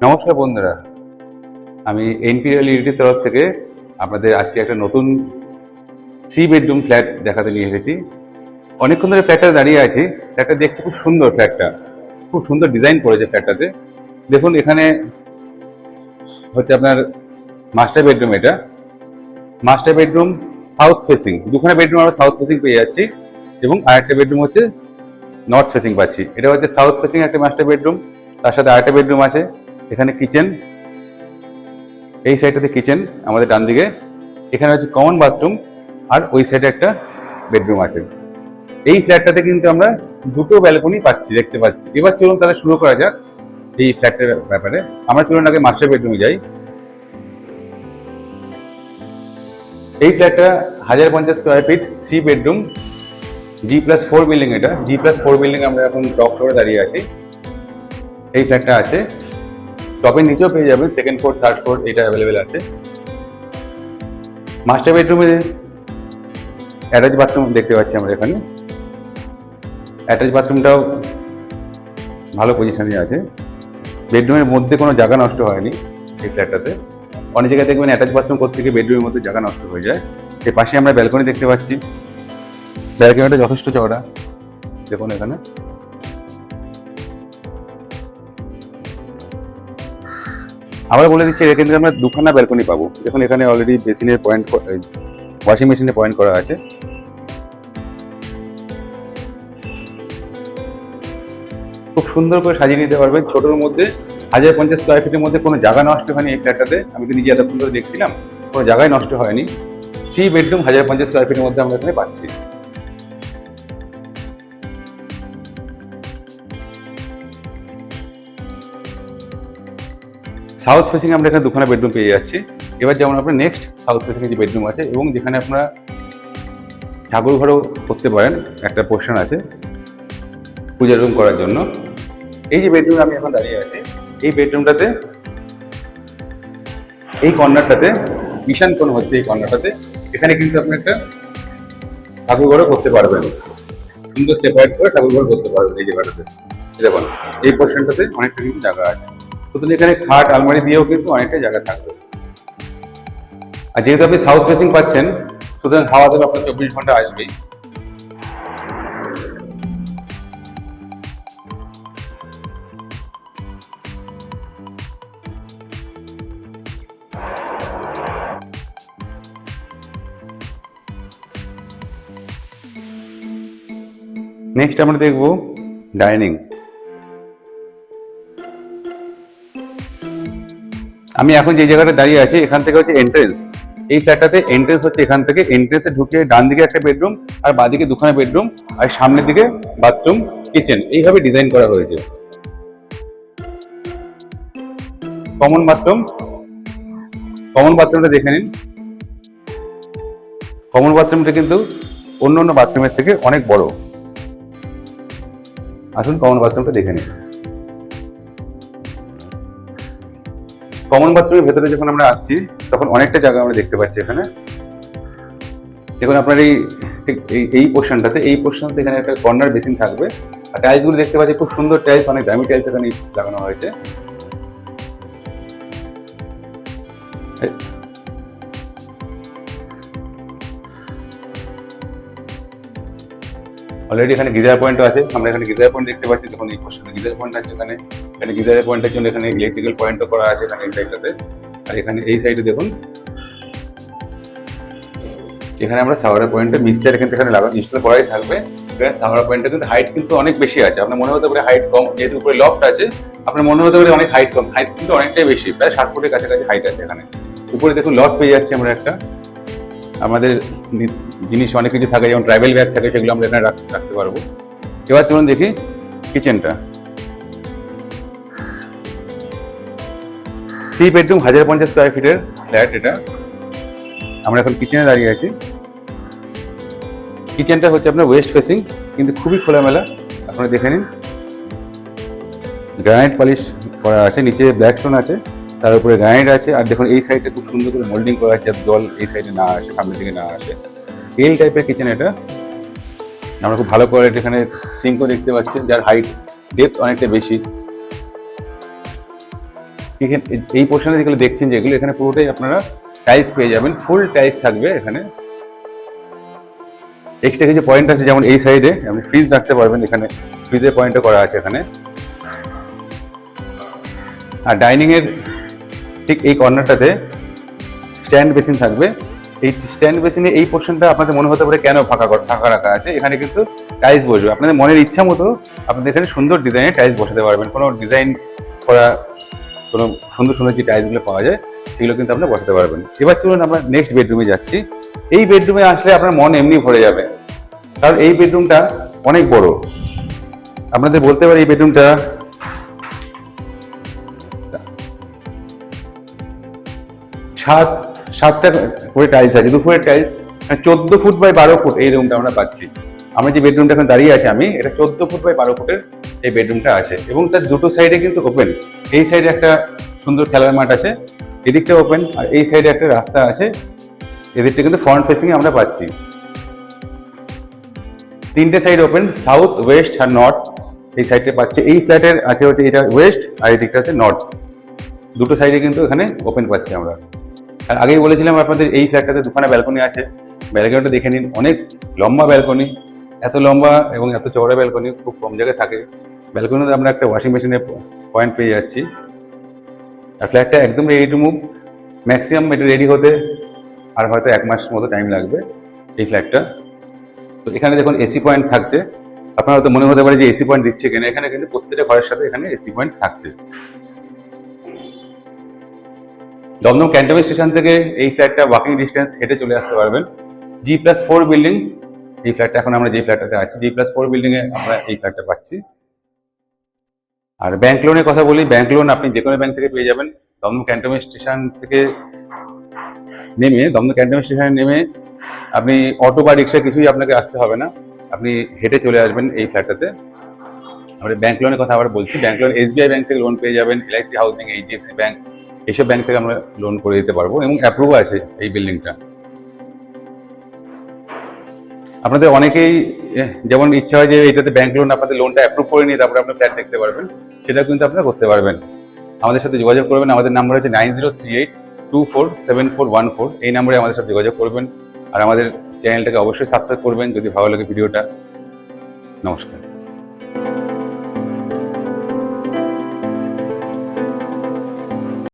নমস্কার বন্ধুরা, আমি এনপিরিয়াল ইউনিটির তরফ থেকে আপনাদের আজকে একটা নতুন 3 বেডরুম ফ্ল্যাট দেখাতে নিয়ে এসেছি। অনেকক্ষণ ধরে ফ্ল্যাটটা দাঁড়িয়ে আছি। ফ্ল্যাটটা দেখতে খুব সুন্দর, ফ্ল্যাটটা খুব সুন্দর ডিজাইন করেছে ফ্ল্যাটটাতে। দেখুন, এখানে হচ্ছে আপনার মাস্টার বেডরুম। এটা মাস্টার বেডরুম সাউথ ফেসিং, দুখানে বেডরুম আমরা সাউথ ফেসিং পেয়ে যাচ্ছি এবং আরেকটা বেডরুম হচ্ছে নর্থ ফেসিং পাচ্ছি। এটা হচ্ছে সাউথ ফেসিং একটা মাস্টার বেডরুম, তার সাথে আরেকটা বেডরুম আছে। এখানে কিচেন, এই সাইডটাতে কিচেন আমাদের ডান দিকে। এখানে হচ্ছে কমন বাথরুম, আর ওই সাইডে একটা বেডরুম আছে। এই ফ্ল্যাটটাতে কিন্তু আমরা দুটো ব্যালকনি পাচ্ছি, দেখতে পাচ্ছি। এবার চলুন তাহলে শুরু করা যাক এই ফ্ল্যাটের ব্যাপারে। আমরা চলুন আগে মাস্টার বেডরুমে যাই। এই ফ্ল্যাটটা 1050 square feet, 3 bedroom, G+4 building. এটা G+4 বিল্ডিং, আমরা এখন টপ ফ্লোরে দাঁড়িয়ে আছি। এই ফ্ল্যাটটা আছে, টপের নিচেও পেয়ে যাবেন, সেকেন্ড ফ্লোর, থার্ড ফ্লোর এটা অ্যাভেলেবেল আছে। মাস্টার বেডরুমে অ্যাটাচ বাথরুম দেখতে পাচ্ছি আমরা এখানে। অ্যাটাচ বাথরুমটাও ভালো পজিশনে আছে। বেডরুমের মধ্যে কোনো জায়গা নষ্ট হয়নি এই ফ্ল্যাটটাতে। অনেক জায়গায় দেখবেন অ্যাটাচ বাথরুম করতে গিয়ে বেডরুমের মধ্যে জায়গা নষ্ট হয়ে যায়। এর পাশে আমরা ব্যালকনি দেখতে পাচ্ছি। ব্যালকনিটা যথেষ্ট চওড়া, দেখুন এখানে। আবার বলে দিচ্ছি, এখান থেকে আমরা দুখানা ব্যালকনি পাবো। দেখুন এখানে অলরেডি বেসিনের পয়েন্ট, ওয়াশিং মেশিনের পয়েন্ট করা আছে। খুব সুন্দর করে সাজিয়ে নিতে পারবেন ছোটোর মধ্যে। 1050 স্কোয়ার ফিটের মধ্যে কোনো জায়গা নষ্ট হয়নি এই ফ্ল্যাটটাতে। আমি তো নিজে এতক্ষণ ধরে দেখছিলাম, কোনো জায়গায় নষ্ট হয়নি। 3 বেডরুম 1050 স্কোয়ার ফিটের মধ্যে আমরা এখানে পাচ্ছি। সাউথ ফেসিং আমরা এখানে দুখানা বেডরুম পেয়ে যাচ্ছি। এবার যেমন আপনার নেক্সট সাউথ ফেসিং যে বেডরুম আছে, এবং যেখানে আপনারা ঠাকুর ঘরও করতে পারেন, একটা পোর্শন আছে পূজার রুম করার জন্য। এই যে বেডরুমে আমি এখন দাঁড়িয়ে আছি, এই বেডরুমটাতে, এই কর্নারটাতে ঈশান কোণ হচ্ছে এই কর্নারটাতে। এখানে কিন্তু আপনি একটা ঠাকুর ঘরও করতে পারবেন, সুন্দর সেপারেট করে ঠাকুর ঘর করতে পারবেন এই জায়গাটাতে। দেখুন এই পোর্শনটাতে অনেকটা কিন্তু জায়গা আছে, সুতরাং এখানে খাট আলমারি দিয়েও কিন্তু অনেকটা জায়গা থাকবে। আর যেহেতু আপনি সাউথ ফেসিং পাচ্ছেন, সুতরাং হাওয়া তো আপনার 24 ঘন্টা আসবেই। নেক্সট আমরা দেখবো ডাইনিং। আমি এখন যে জায়গাটা দাঁড়িয়ে আছি, এখান থেকে হচ্ছে এন্ট্রেন্স। এই ফ্ল্যাটটাতে এন্ট্রেন্স হচ্ছে এখান থেকে। এন্ট্রেন্সে ঢুকে ডান দিকে একটা বেডরুম, আর বাঁদিকে দুখানা বেডরুম, আর সামনের দিকে বাথরুম, কিচেন, এইভাবে ডিজাইন করা হয়েছে। কমন বাথরুম, কমন বাথরুমটা দেখে নিন। কমন বাথরুমটা কিন্তু অন্য অন্য বাথরুমের থেকে অনেক বড়। আসুন কমন বাথরুমটা দেখে নিন। কমন বাথরুমের ভেতরে যখন আমরা আসছি, তখন অনেকটা জায়গা আমরা দেখতে পাচ্ছি এখানে। দেখুন আপনার এই ঠিক এই পোর্শনটাতে, এই পোর্শনটাতে এখানে একটা কর্নার বেসিন থাকবে। আর টাইলসগুলো দেখতে পাচ্ছি, খুব সুন্দর টাইলস, অনেক দামি টাইলস এখানে লাগানো হয়েছে। অলরেডি এখানে গিজার পয়েন্টও আছে। আমরা এখানে গিজার পয়েন্ট দেখতে পাচ্ছি। দেখুন এই পোর্শনে গিজার পয়েন্ট আছে। এখানে গিজারের পয়েন্টের জন্য এখানে ইলেকট্রিক্যাল পয়েন্টও করা আছে এখানে এই সাইডটাতে। আর এখানে এই সাইডে দেখুন, এখানে আমরা সাওয়ার পয়েন্টে মিক্সচার কিন্তু এখানে ইনস্টল করাই থাকবে। এখানে সাওয়ার পয়েন্টটা কিন্তু হাইট কিন্তু অনেক বেশি আছে। আপনার মনে হতে পারে হাইট কম, যেহেতু উপরে লফট আছে আপনার মনে হতে পারে অনেক হাইট কম। হাইট কিন্তু অনেকটাই বেশি, প্রায় 7 ফুটের কাছাকাছি হাইট আছে এখানে। উপরে দেখুন লফট পেয়ে যাচ্ছি আমরা একটা। আমাদের জিনিস অনেক কিছু থাকে, যেমন ট্রাভেল ব্যাগ থাকে, সেগুলো আমরা এখানে রাখতে পারবো। এবার চলুন দেখি কিচেনটা। 3 বেডরুম 1050 স্কোয়ার ফিটের ফ্ল্যাট এটা। আমরা এখন কিচেনে দাঁড়িয়ে আছি। কিচেনটা হচ্ছে আপনার ওয়েস্ট ফেসিং, কিন্তু খুবই খোলামেলা। আপনারা দেখে নিন, গ্রানাইট পলিশ করা আছে, নিচে ব্ল্যাক স্টোন আছে, তার উপরে গ্রানাইট আছে। আর দেখুন এই সাইডে খুব সুন্দর করে মোল্ডিং করা আছে, জল এই সাইডে না আসে, সামনের দিকে না আসে। এল টাইপের কিচেন এটা। আমরা খুব ভালো কোয়ালিটি এখানে সিঙ্কও দেখতে পাচ্ছি, যার হাইট ডেপথ অনেকটা বেশি। এই পোর্শনে যেগুলো দেখছেন, যেগুলো এখানে পুরোটাই আপনারা টাইলস পেয়ে যাবেন, ফুল টাইলস থাকবে এখানে। এক্সট্রা কিছু পয়েন্ট আছে, যেমন এই সাইডে আপনি ফ্রিজ রাখতে পারবেন, এখানে ফ্রিজের পয়েন্টও করা আছে এখানে। আর ডাইনিং এর ঠিক এই কর্নারটাতে স্ট্যান্ড বেসিন থাকবে। এই স্ট্যান্ড বেসিনে এই পোর্শনটা আপনাদের মনে হতে পারে কেন ফাঁকা রাখা আছে, এখানে কিন্তু টাইলস বসবে। আপনাদের মনের ইচ্ছা মতো আপনাদের এখানে সুন্দর ডিজাইনের টাইলস বসাতে পারবেন। কোনো ডিজাইন করা কোনো সুন্দর সুন্দর যে টাইলসগুলো পাওয়া যায় সেগুলো কিন্তু আপনারা বসাতে পারবেন। এবার চলুন আমরা নেক্সট বেডরুমে যাচ্ছি। এই বেডরুমে আসলে আপনার মন এমনি ভরে যাবে, কারণ এই বেডরুমটা অনেক বড়। আপনাদের বলতে পারি এই বেডরুমটা সাতটা করে টাইলস আছে, দুপুরের টাইলস, 14 ফুট বাই 12 ফুট এই রুমটা আমরা পাচ্ছি। আমরা যে বেডরুমটা এখন দাঁড়িয়ে আছি আমি, এটা 14 ফুট বাই 12 ফুটের এই বেডরুমটা আছে, এবং তার দুটো সাইডে কিন্তু ওপেন। এই সাইডে একটা সুন্দর খেলার মাঠ আছে, এদিকটা ওপেন, আর এই সাইডে একটা রাস্তা আছে, এদিকটা কিন্তু ফ্রন্ট ফেসিং আমরা পাচ্ছি। তিনটে সাইড ওপেন, সাউথ, ওয়েস্ট আর নর্থ এই সাইডটা পাচ্ছে। এই ফ্ল্যাটের আছে হচ্ছে এটা ওয়েস্ট, আর এই দিকটা হচ্ছে নর্থ। দুটো সাইডে কিন্তু এখানে ওপেন পাচ্ছি আমরা। আর আগেই বলেছিলাম আপনাদের এই ফ্ল্যাটটাতে দুখানা ব্যালকনি আছে, ব্যালকনিটা দেখে নিন, অনেক লম্বা ব্যালকনি। এত লম্বা এবং এত চওড়া ব্যালকনি খুব কম জায়গায় থাকে। ব্যালকনিতে আমরা একটা ওয়াশিং মেশিনের পয়েন্ট পেয়ে যাচ্ছি। আর ফ্ল্যাটটা একদম রেডি টু মুভ। ম্যাক্সিমাম এটা রেডি হতে আর হয়তো 1 মাস মতো টাইম লাগবে এই ফ্ল্যাটটা। তো এখানে দেখুন এসি পয়েন্ট থাকছে। আপনার হয়তো মনে হতে পারে যে এসি পয়েন্ট দিচ্ছে কেন, এখানে কিন্তু প্রত্যেকটা ঘরের সাথে এখানে এসি পয়েন্ট থাকছে। দমদম ক্যান্টনমেন্ট স্টেশন থেকে এই ফ্ল্যাটটা ওয়াকিং ডিস্টেন্স, হেঁটে চলে আসতে পারবেন। G+4 বিল্ডিং এই ফ্ল্যাটটা, এখন আমরা যে ফ্ল্যাটটাতে আছি G+4 বিল্ডিং এ আমরা এই ফ্ল্যাটটা পাচ্ছি। আর ব্যাংক লোনের কথা বলি, ব্যাংক লোন আপনি যে কোনো ব্যাংক থেকে পেয়ে যাবেন। দমদম ক্যান্টনমেন্ট স্টেশন থেকে দমদম ক্যান্টনমেন্ট স্টেশনে নেমে আপনি অটো বা রিক্সা কিছুই আপনাকে আসতে হবে না, আপনি হেঁটে চলে আসবেন এই ফ্ল্যাটটাতে। আমরা ব্যাংক লোনের কথা আবার বলছি, ব্যাংক লোন SBI ব্যাংক থেকে লোন পেয়ে যাবেন, LIC হাউজিং, HDFC ব্যাংক, এইসব ব্যাংক থেকে আমরা লোন করে দিতে পারবো, এবং অ্যাপ্রুভ আছে এই বিল্ডিংটা। আপনাদের অনেকেই যেমন ইচ্ছা হয় যে এটাতে ব্যাংক লোন, আপনাদের লোনটা অ্যাপ্রুভ করে নিয়ে তারপরে আপনার ফ্ল্যাট দেখতে পারবেন, সেটা কিন্তু আপনারা করতে পারবেন। আমাদের সাথে যোগাযোগ করবেন। আমাদের নাম্বার হচ্ছে 9038247414। এই নাম্বারে আমাদের সাথে যোগাযোগ করবেন। আর আমাদের চ্যানেলটাকে অবশ্যই সাবস্ক্রাইব করবেন যদি ভালো লাগে ভিডিওটা। নমস্কার।